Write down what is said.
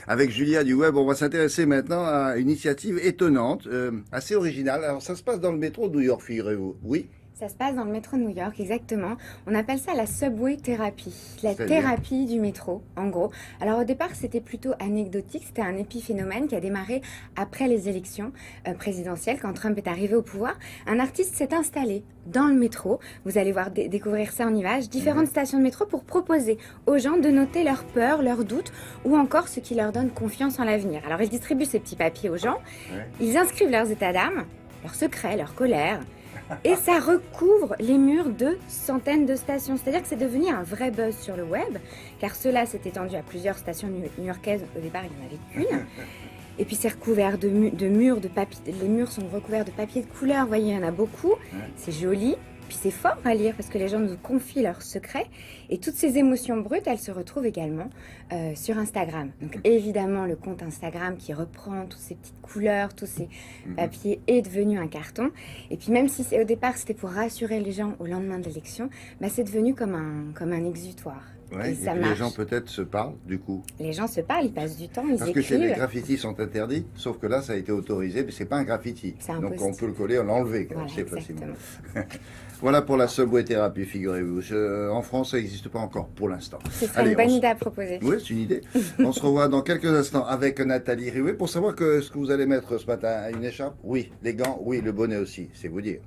Avec Julia du Web, on va s'intéresser maintenant à une initiative étonnante, assez originale. Alors, ça se passe dans le métro de New York, figurez-vous. Oui, Ça se passe dans le métro de New York, exactement. On appelle ça la subway thérapie, la c'est-à-dire. thérapie du métro, en gros. Alors au départ, c'était plutôt anecdotique, c'était un épiphénomène qui a démarré après les élections présidentielles, quand Trump est arrivé au pouvoir. Un artiste s'est installé dans le métro, vous allez voir découvrir ça en image, différentes stations de métro pour proposer aux gens de noter leurs peurs, leurs doutes, ou encore ce qui leur donne confiance en l'avenir. Alors il distribue ces petits papiers aux gens, Ouais. ils inscrivent leurs états d'âme, leurs secrets, leurs colères. Et ça recouvre les murs de centaines de stations. C'est-à-dire que c'est devenu un vrai buzz sur le web, car cela s'est étendu à plusieurs stations new-yorkaises. Au départ, il n'y en avait qu'une. Et puis c'est recouvert de murs de papier. Les murs sont recouverts de papier de couleur. Vous voyez, il y en a beaucoup. Ouais. C'est joli. Puis c'est fort à lire parce que les gens nous confient leurs secrets. Et toutes ces émotions brutes, elles se retrouvent également sur Instagram. Donc évidemment, le compte Instagram qui reprend toutes ces petites couleurs, tous ces papiers est devenu un carton. Et puis même si au départ c'était pour rassurer les gens au lendemain de l'élection, bah, c'est devenu comme un exutoire. Ouais. Et Et ça puis les marche. gens peut-être se parlent, du coup. Les gens se parlent, ils passent du temps, ils Parce que les écrivent. graffitis sont interdits, sauf que là, ça a été autorisé, mais c'est pas un graffiti. C'est un Donc on post-it. peut le coller, l'enlever, Voilà, assez facilement. exactement. Voilà pour la subway thérapie, figurez-vous. En France, ça n'existe pas encore pour l'instant. Ce serait Allez, une bonne idée à proposer. oui, c'est une idée. On se revoit dans quelques instants avec Nathalie Riouet pour savoir ce que vous allez mettre ce matin. Une écharpe? Oui. Les gants? Oui. Le bonnet aussi, c'est vous dire.